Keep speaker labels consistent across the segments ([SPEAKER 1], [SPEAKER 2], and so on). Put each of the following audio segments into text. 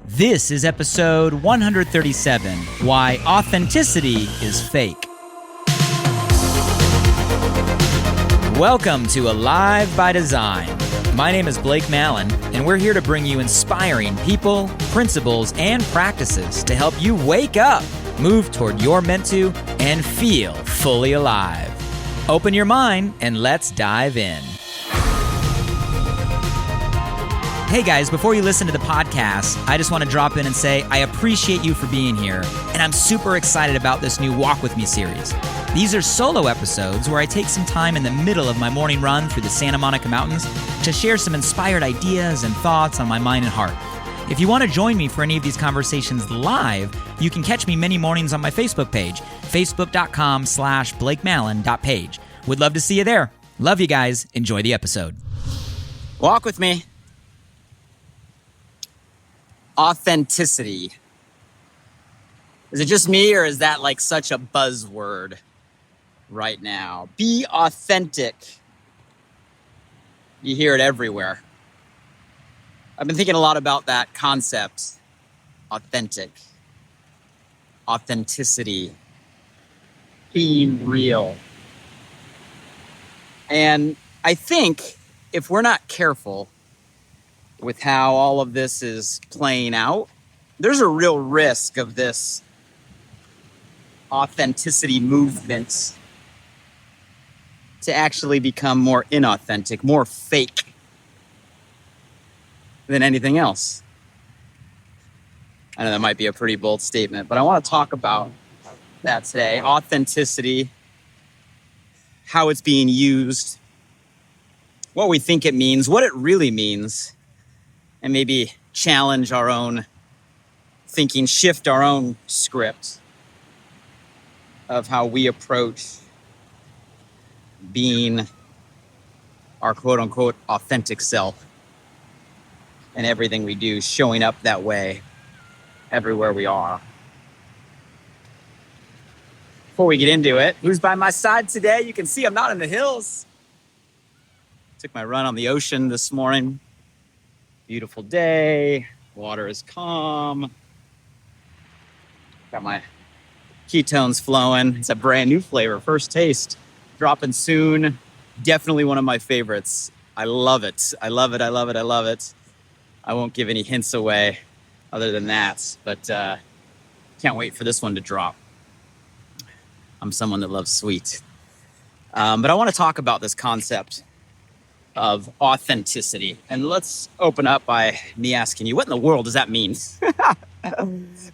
[SPEAKER 1] This is episode 137, Why Authenticity is Fake. Welcome to Alive by Design. My name is Blake Mallon, and we're here to bring you inspiring people, principles, and practices to help you wake up, move toward your meant to, and feel fully alive. Open your mind and let's dive in. Hey guys, before you listen to the podcast, I just want to drop in and say I appreciate you for being here, and I'm super excited about this new Walk With Me series. These are solo episodes where I take some time in the middle of my morning run through the Santa Monica Mountains to share some inspired ideas and thoughts on my mind and heart. If you want to join me for any of these conversations live, you can catch me many mornings on my Facebook page, facebook.com/BlakeMallon.page. Would love to see you there. Love you guys. Enjoy the episode. Walk with me. Authenticity. Is it just me, or is that like such a buzzword right now? Be authentic. You hear it everywhere. I've been thinking a lot about that concept. Authentic. Authenticity. Being real. And I think if we're not careful with how all of this is playing out, there's a real risk of this authenticity movement to actually become more inauthentic, more fake than anything else. I know that might be a pretty bold statement, but I want to talk about that today. Authenticity, how it's being used, what we think it means, what it really means, and maybe challenge our own thinking, shift our own script of how we approach being our quote-unquote authentic self and everything we do, showing up that way everywhere we are. Before we get into it, who's by my side today? You can see I'm not in the hills. Took my run on the ocean this morning. Beautiful day, water is calm. Got my ketones flowing. It's a brand new flavor, first taste, dropping soon. Definitely one of my favorites. I love it. I love it. I love it. I love it. I won't give any hints away other than that, but can't wait for this one to drop. I'm someone that loves sweet. But I want to talk about this concept of authenticity. And let's open up by me asking you, what in the world does that mean?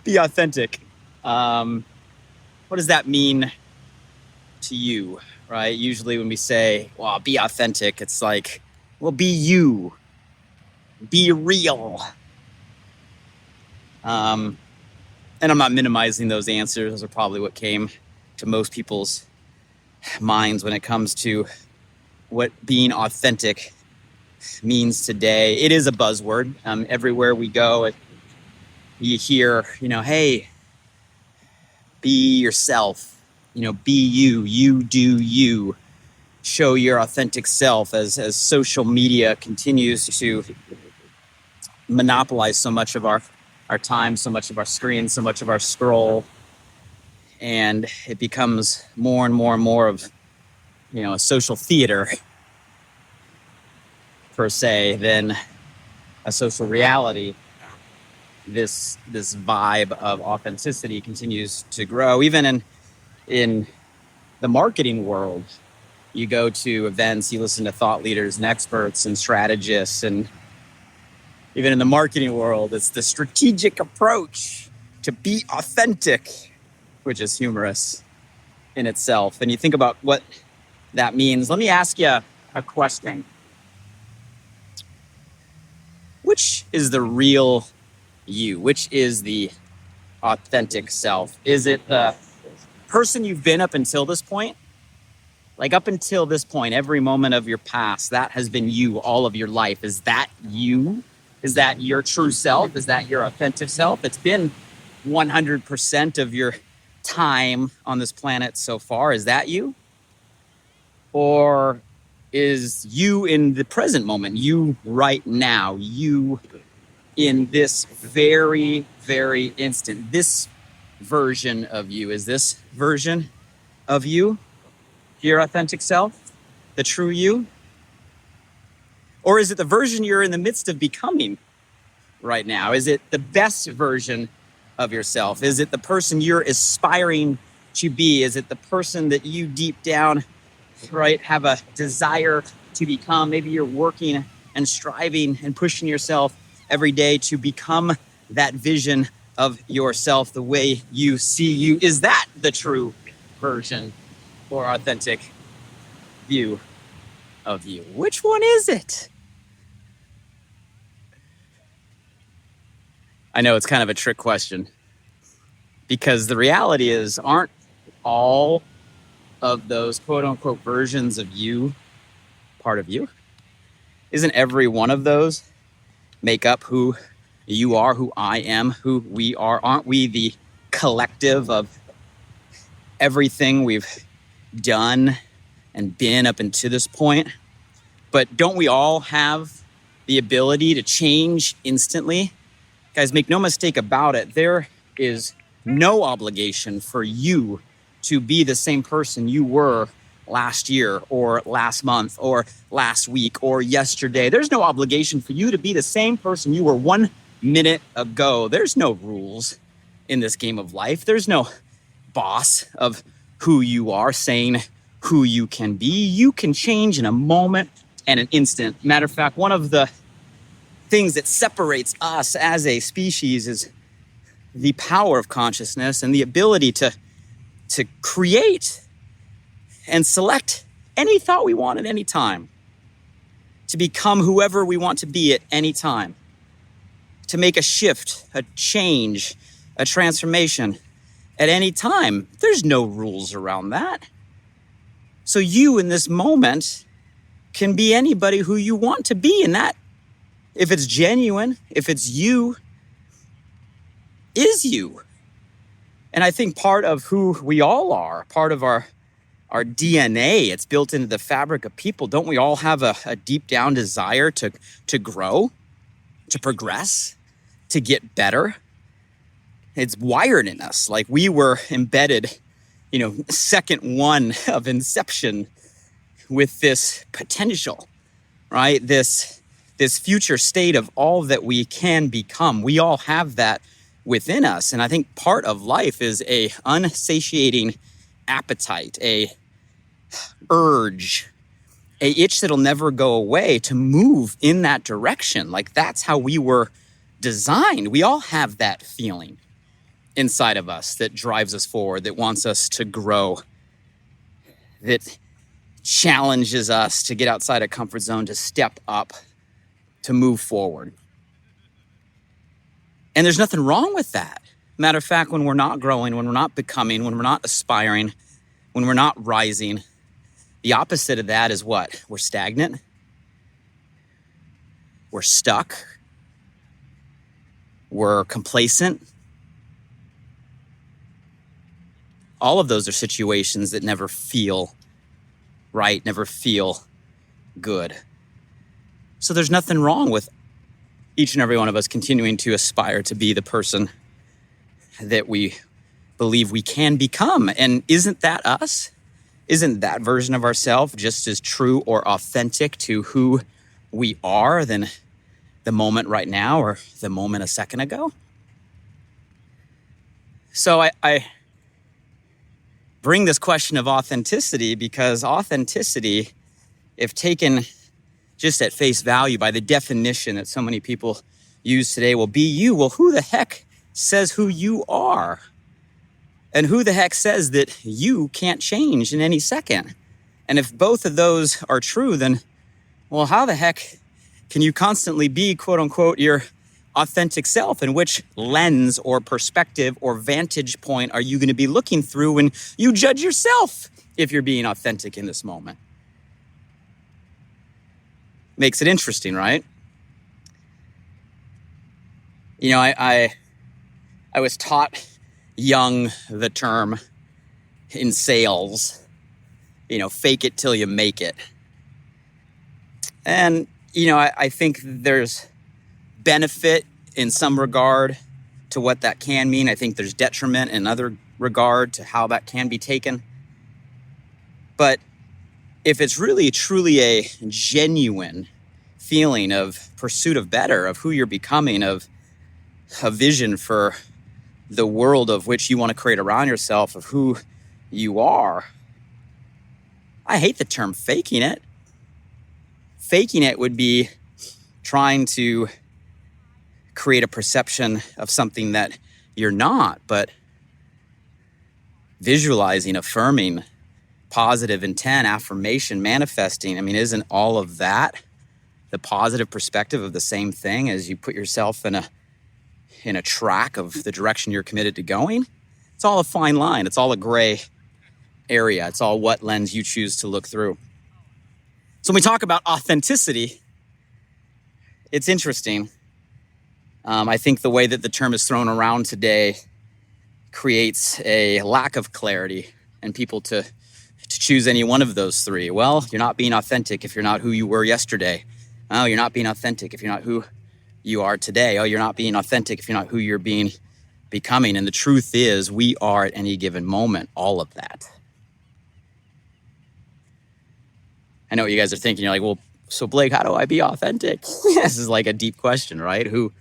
[SPEAKER 1] Be authentic. What does that mean to you, right? Usually when we say, well, be authentic, it's like, well, be you. Be real. And I'm not minimizing those answers. Those are probably what came to most people's minds when it comes to what being authentic means today. It is a buzzword. Everywhere we go, you hear, hey, be yourself, be you, you do you, show your authentic self as social media continues to monopolize so much of our time, so much of our screen, so much of our scroll. And it becomes more and more and more of a social theater per se than a social reality. This vibe of authenticity continues to grow. Even in the marketing world, you go to events, you listen to thought leaders and experts and strategists, and even in the marketing world, it's the strategic approach to be authentic, which is humorous in itself. And you think about what that means. Let me ask you a question. Which is the real you? Which is the authentic self? Is it the person you've been up until this point? Like up until this point, every moment of your past, that has been you all of your life. Is that you? Is that your true self? Is that your authentic self? It's been 100% of your time on this planet so far. Is that you? Or is you in the present moment, you right now, you in this very, very instant. This version of you, is this version of you your authentic self, the true you? Or is it the version you're in the midst of becoming right now? Is it the best version of yourself? Is it the person you're aspiring to be? Is it the person that you deep down, right, have a desire to become? Maybe you're working and striving and pushing yourself every day to become that vision of yourself, the way you see you. Is that the true version or authentic view of you? Which one is it? I know it's kind of a trick question, because the reality is, aren't all of those quote unquote versions of you part of you? Isn't every one of those make up who you are, who I am, who we are? Aren't we the collective of everything we've done and been up until this point? But don't we all have the ability to change instantly? Guys, make no mistake about it. There is no obligation for you to be the same person you were last year or last month or last week or yesterday. There's no obligation for you to be the same person you were 1 minute ago. There's no rules in this game of life. There's no boss of who you are saying who you can be. You can change in a moment and an instant. Matter of fact, one of the things that separates us as a species is the power of consciousness and the ability to create and select any thought we want at any time, to become whoever we want to be at any time, to make a shift, a change, a transformation at any time. There's no rules around that. So you in this moment can be anybody who you want to be, and that, if it's genuine, if it's you, is you. And I think part of who we all are, part of our DNA, it's built into the fabric of people. Don't we all have a deep down desire to grow, to progress, to get better? It's wired in us. Like we were embedded, second one of inception with this potential, right? This future state of all that we can become. We all have that within us. And I think part of life is a unsatiating appetite, a urge, a itch that'll never go away to move in that direction. Like that's how we were designed. We all have that feeling inside of us that drives us forward, that wants us to grow, that challenges us to get outside a comfort zone, to step up, to move forward. And there's nothing wrong with that. Matter of fact, when we're not growing, when we're not becoming, when we're not aspiring, when we're not rising, the opposite of that is what? We're stagnant. We're stuck. We're complacent. All of those are situations that never feel right, never feel good. So there's nothing wrong with each and every one of us continuing to aspire to be the person that we believe we can become. And isn't that us? Isn't that version of ourselves just as true or authentic to who we are than the moment right now or the moment a second ago? So I bring this question of authenticity because authenticity, if taken just at face value by the definition that so many people use today, will be you. Well, who the heck says who you are? And who the heck says that you can't change in any second? And if both of those are true, then, well, how the heck can you constantly be, quote unquote, your authentic self? And which lens or perspective or vantage point are you going to be looking through when you judge yourself if you're being authentic in this moment? Makes it interesting, right? I was taught young the term in sales, fake it till you make it. And, I think there's benefit in some regard to what that can mean. I think there's detriment in other regard to how that can be taken. But if it's really truly a genuine feeling of pursuit of better, of who you're becoming, of a vision for the world of which you want to create around yourself, of who you are, I hate the term faking it. Faking it would be trying to create a perception of something that you're not, but visualizing, affirming, positive intent, affirmation, manifesting. I mean, isn't all of that the positive perspective of the same thing as you put yourself in a track of the direction you're committed to going? It's all a fine line. It's all a gray area. It's all what lens you choose to look through. So when we talk about authenticity, it's interesting. I think the way that the term is thrown around today creates a lack of clarity and people to choose any one of those three. Well, you're not being authentic if you're not who you were yesterday. Oh, you're not being authentic if you're not who you are today. Oh, you're not being authentic if you're not who you're becoming. And the truth is, we are at any given moment all of that. I know what you guys are thinking. You're like, well, so Blake, how do I be authentic? This is like a deep question, right? Who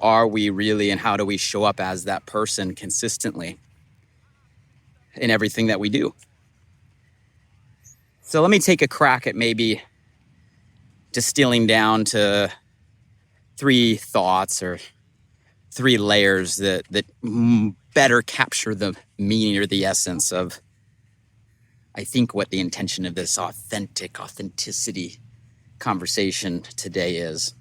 [SPEAKER 1] are we really, and how do we show up as that person consistently in everything that we do? So let me take a crack at maybe distilling down to 3 thoughts or 3 layers that better capture the meaning or the essence of, I think, what the intention of this authenticity conversation today is.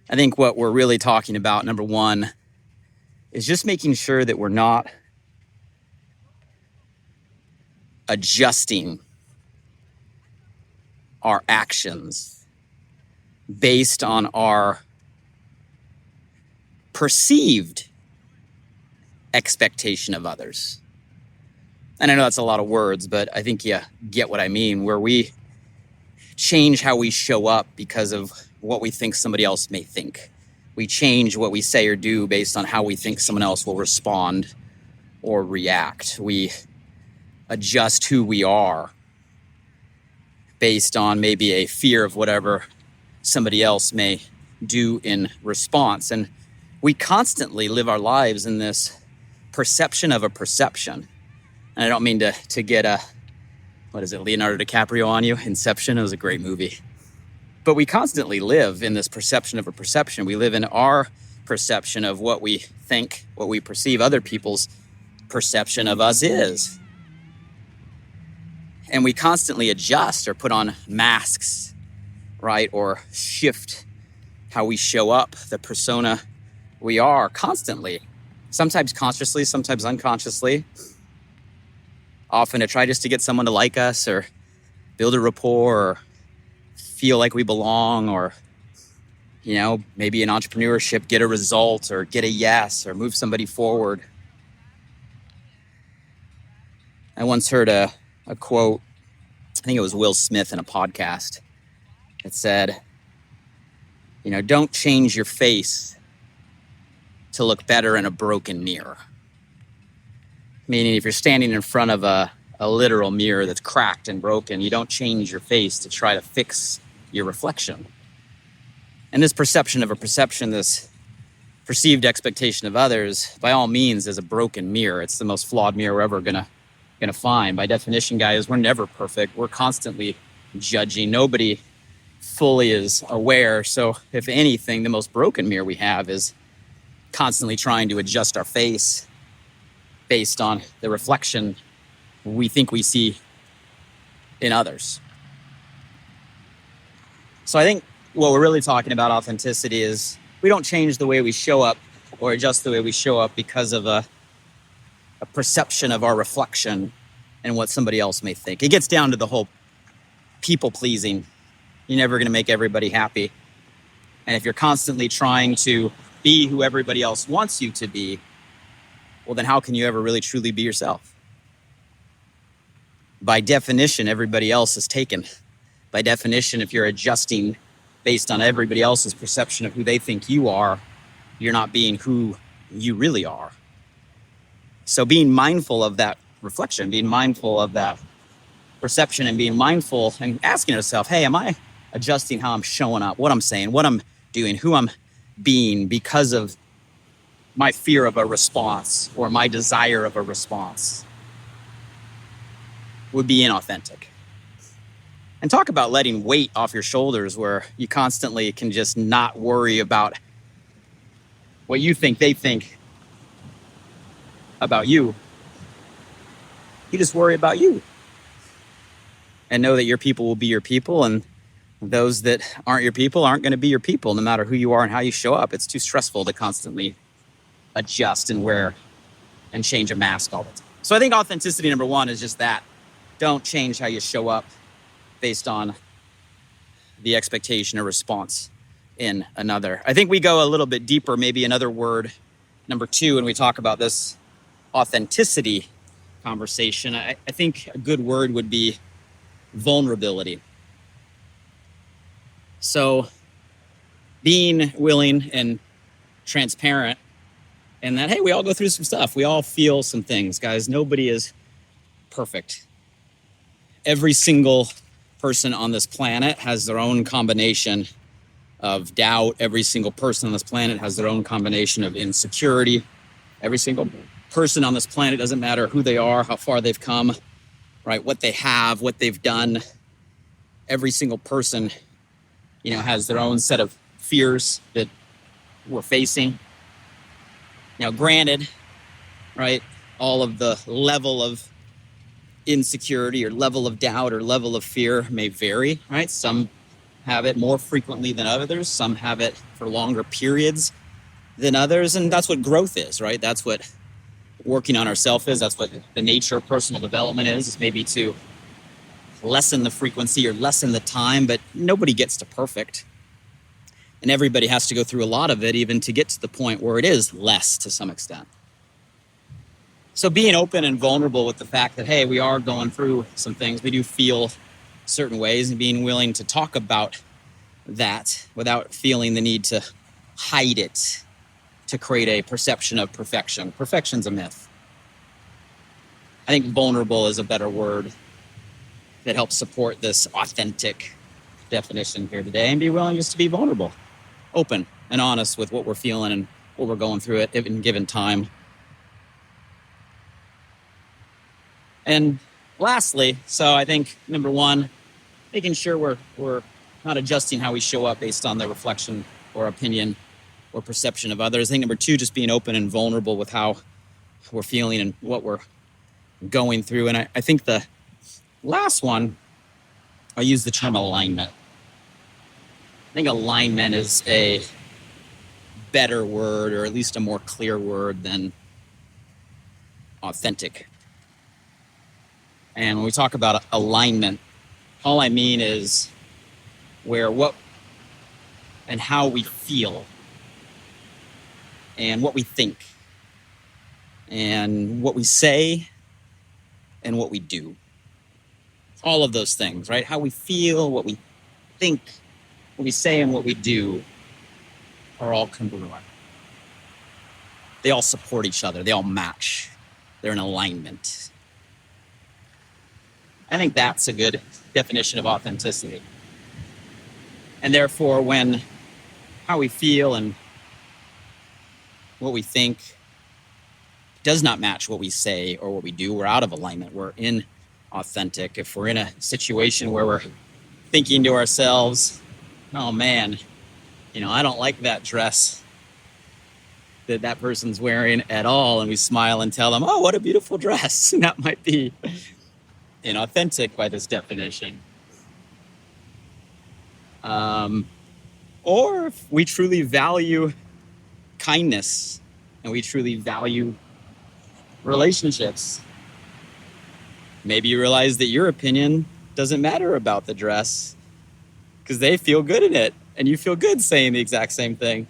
[SPEAKER 1] I think what we're really talking about, number 1, is just making sure that we're not adjusting our actions based on our perceived expectation of others. And I know that's a lot of words, but I think you get what I mean, where we change how we show up because of what we think somebody else may think. We change what we say or do based on how we think someone else will respond or react. We adjust who we are based on maybe a fear of whatever somebody else may do in response. And we constantly live our lives in this perception of a perception. And I don't mean to get Leonardo DiCaprio on you? Inception, it was a great movie. But we constantly live in this perception of a perception. We live in our perception of what we think, what we perceive other people's perception of us is. And we constantly adjust or put on masks, right? Or shift how we show up, the persona we are constantly. Sometimes consciously, sometimes unconsciously. Often to try just to get someone to like us or build a rapport or feel like we belong, or, maybe in entrepreneurship, get a result or get a yes or move somebody forward. I once heard a quote, I think it was Will Smith in a podcast, that said, don't change your face to look better in a broken mirror. Meaning if you're standing in front of a literal mirror that's cracked and broken, you don't change your face to try to fix your reflection. And this perception of a perception, this perceived expectation of others, by all means, is a broken mirror. It's the most flawed mirror we're ever gonna find. By definition, guys, we're never perfect. We're constantly judging. Nobody fully is aware. So if anything, the most broken mirror we have is constantly trying to adjust our face based on the reflection we think we see in others. So I think what we're really talking about authenticity is we don't change the way we show up or adjust the way we show up because of a perception of our reflection and what somebody else may think. It gets down to the whole people pleasing. You're never going to make everybody happy. And if you're constantly trying to be who everybody else wants you to be, well, then how can you ever really truly be yourself? By definition, everybody else is taken. By definition, if you're adjusting based on everybody else's perception of who they think you are, you're not being who you really are. So being mindful of that reflection, being mindful of that perception, and being mindful and asking yourself, hey, am I adjusting how I'm showing up, what I'm saying, what I'm doing, who I'm being because of my fear of a response or my desire of a response, would be inauthentic. And talk about letting weight off your shoulders where you constantly can just not worry about what you think they think about you. You just worry about you. And know that your people will be your people, and those that aren't your people aren't going to be your people, no matter who you are and how you show up. It's too stressful to constantly adjust and wear and change a mask all the time. So I think authenticity, number one, is just that. Don't change how you show up based on the expectation or response in another. I think we go a little bit deeper, maybe another word, number two, when we talk about this authenticity conversation. I think a good word would be vulnerability. So being willing and transparent, and that, hey, we all go through some stuff. We all feel some things, guys. Nobody is perfect. Every single person on this planet has their own combination of doubt. Every single person on this planet has their own combination of insecurity. Every single person on this planet, doesn't matter who they are, how far they've come, right? What they have, what they've done. Every single person, has their own set of fears that we're facing. Now, granted, right, all of the level of insecurity or level of doubt or level of fear may vary, right? Some have it more frequently than others. Some have it for longer periods than others. And that's what growth is, right? That's what working on ourselves is. That's what the nature of personal development is maybe to lessen the frequency or lessen the time, but nobody gets to perfect. And everybody has to go through a lot of it, even to get to the point where it is less to some extent. So being open and vulnerable with the fact that, hey, we are going through some things, we do feel certain ways, and being willing to talk about that without feeling the need to hide it to create a perception of perfection. Perfection's a myth. I think vulnerable is a better word that helps support this authentic definition here today, and be willing just to be vulnerable, open and honest with what we're feeling and what we're going through at any given time. And lastly, so I think number one, making sure we're not adjusting how we show up based on the reflection or opinion or perception of others. I think number two, just being open and vulnerable with how we're feeling and what we're going through. And I think the last one, I'll use the term alignment. I think alignment is a better word, or at least a more clear word than authentic. And when we talk about alignment, all I mean is where what and how we feel and what we think and what we say and what we do. All of those things, right? How we feel, what we think, what we say, and what we do are all congruent. They all support each other. They all match. They're in alignment. I think that's a good definition of authenticity. And therefore, when how we feel and what we think does not match what we say or what we do, we're out of alignment. We're inauthentic. If we're in a situation where we're thinking to ourselves, oh man, I don't like that dress that person's wearing at all, and we smile and tell them, oh, what a beautiful dress. And that might be inauthentic by this definition. Or if we truly value kindness and we truly value relationships, maybe you realize that your opinion doesn't matter about the dress because they feel good in it and you feel good saying the exact same thing.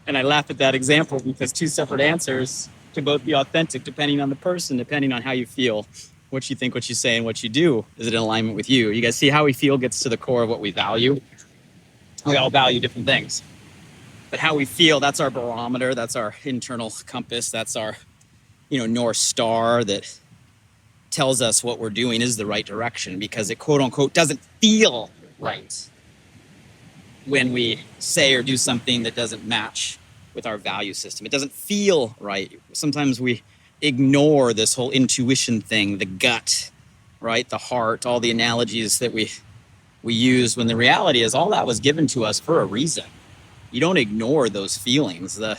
[SPEAKER 1] And I laugh at that example because two separate answers to both be authentic depending on the person, depending on how you feel, what you think, what you say, and what you do. Is it in alignment with you? You guys see how we feel gets to the core of what we value? We all value different things. But how we feel, that's our barometer, that's our internal compass, that's our, North Star that tells us what we're doing is the right direction, because it quote unquote doesn't feel right when we say or do something that doesn't match with our value system. It doesn't feel right. Sometimes we ignore this whole intuition thing, the gut, right? The heart, all the analogies that we use, when the reality is all that was given to us for a reason. You don't ignore those feelings, the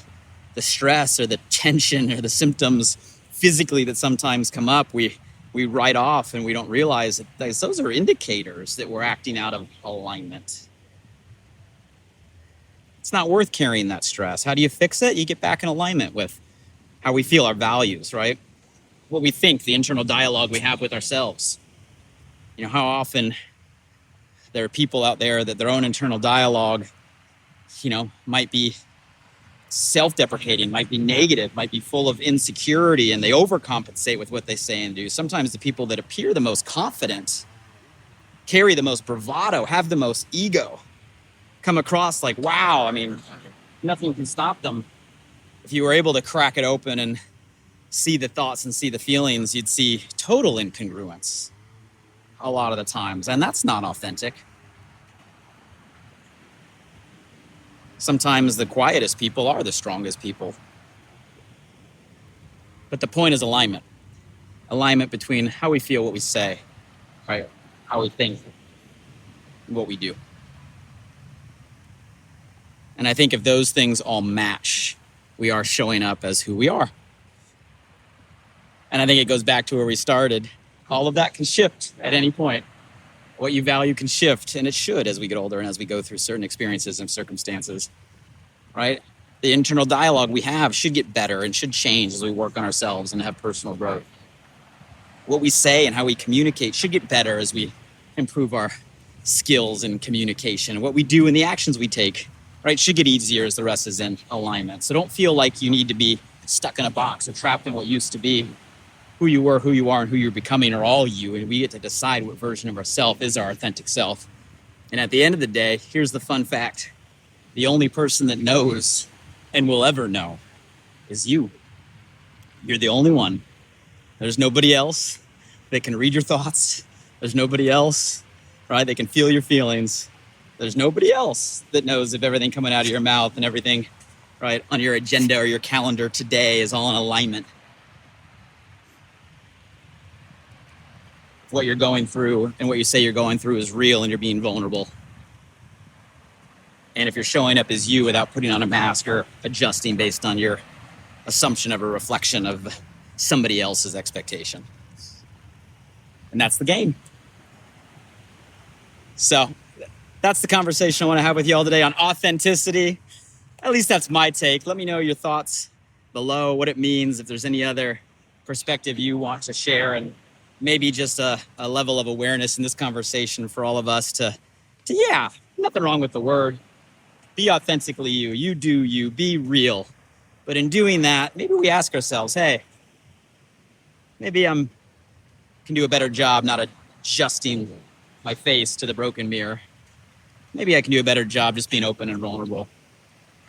[SPEAKER 1] stress or the tension or the symptoms physically that sometimes come up. We write off, and we don't realize that those are indicators that we're acting out of alignment. It's not worth carrying that stress. How do you fix it? You get back in alignment with how we feel, our values, right? What we think, the internal dialogue we have with ourselves. How often there are people out there that their own internal dialogue, might be self-deprecating, might be negative, might be full of insecurity, and they overcompensate with what they say and do. Sometimes the people that appear the most confident, carry the most bravado, have the most ego, come across like, wow, nothing can stop them. If you were able to crack it open and see the thoughts and see the feelings, you'd see total incongruence a lot of the times, and that's not authentic. Sometimes the quietest people are the strongest people. But the point is alignment. Alignment between how we feel, what we say, right? How we think, and what we do. And I think if those things all match, we are showing up as who we are. And I think it goes back to where we started. All of that can shift at any point. What you value can shift, and it should as we get older and as we go through certain experiences and circumstances, right? The internal dialogue we have should get better and should change as we work on ourselves and have personal growth. What we say and how we communicate should get better as we improve our skills in communication. What we do and the actions we take, right, should get easier as the rest is in alignment. So don't feel like you need to be stuck in a box or trapped in what used to be. Who you were, who you are, and who you're becoming are all you, and we get to decide what version of ourselves is our authentic self. And at the end of the day, here's the fun fact. The only person that knows and will ever know is you. You're the only one. There's nobody else that can read your thoughts. There's nobody else, right, that can feel your feelings. There's nobody else that knows if everything coming out of your mouth and everything, right, on your agenda or your calendar today is all in alignment. What you're going through and what you say you're going through is real, and you're being vulnerable. And if you're showing up as you without putting on a mask or adjusting based on your assumption of a reflection of somebody else's expectation. And that's the game. So that's the conversation I want to have with you all today on authenticity. At least that's my take. Let me know your thoughts below, what it means, if there's any other perspective you want to share, and maybe just a level of awareness in this conversation for all of us to nothing wrong with the word. Be authentically you. You do you. Be real. But in doing that, maybe we ask ourselves, hey, maybe I can do a better job not adjusting my face to the broken mirror. Maybe I can do a better job just being open and vulnerable.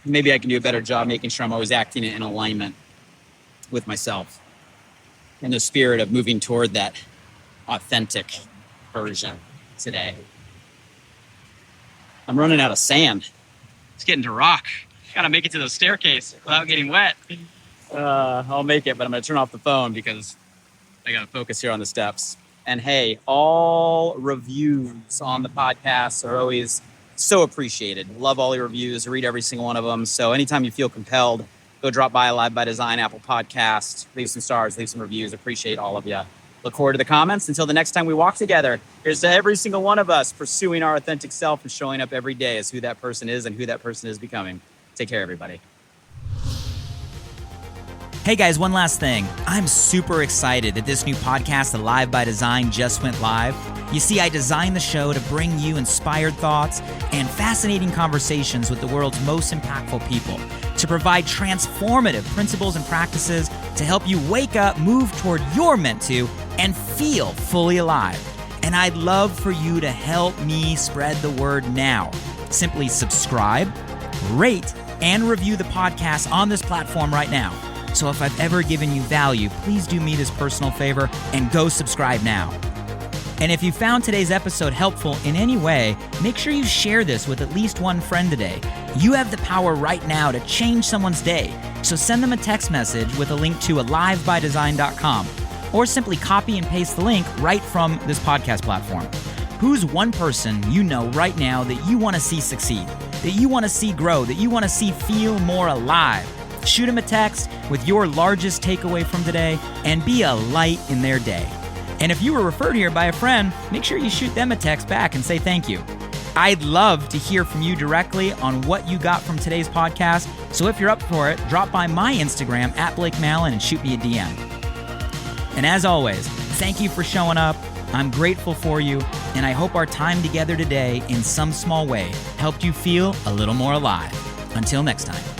[SPEAKER 1] Maybe I can do a better job making sure I'm always acting in alignment with myself, in the spirit of moving toward that authentic version today. I'm running out of sand. It's getting to rock. Gotta make it to the staircase without getting wet. I'll make it, but I'm gonna turn off the phone because I gotta focus here on the steps. And hey, all reviews on the podcast are always so appreciated. Love all your reviews. Read every single one of them. So anytime you feel compelled, go drop by Live by Design, Apple Podcast, leave some stars, leave some reviews. Appreciate all of you. Look forward to the comments. Until the next time we walk together, here's to every single one of us pursuing our authentic self and showing up every day as who that person is and who that person is becoming. Take care, everybody.
[SPEAKER 2] Hey guys, one last thing. I'm super excited that this new podcast, The Live by Design, just went live. You see, I designed the show to bring you inspired thoughts and fascinating conversations with the world's most impactful people, to provide transformative principles and practices to help you wake up, move toward your meant to, and feel fully alive. And I'd love for you to help me spread the word now. Simply subscribe, rate, and review the podcast on this platform right now. So if I've ever given you value, please do me this personal favor and go subscribe now. And if you found today's episode helpful in any way, make sure you share this with at least one friend today. You have the power right now to change someone's day. So send them a text message with a link to alivebydesign.com, or simply copy and paste the link right from this podcast platform. Who's one person you know right now that you want to see succeed, that you want to see grow, that you want to see feel more alive? Shoot them a text with your largest takeaway from today and be a light in their day. And if you were referred here by a friend, make sure you shoot them a text back and say thank you. I'd love to hear from you directly on what you got from today's podcast. So if you're up for it, drop by my Instagram @BlakeMallon and shoot me a DM. And as always, thank you for showing up. I'm grateful for you, and I hope our time together today in some small way helped you feel a little more alive. Until next time.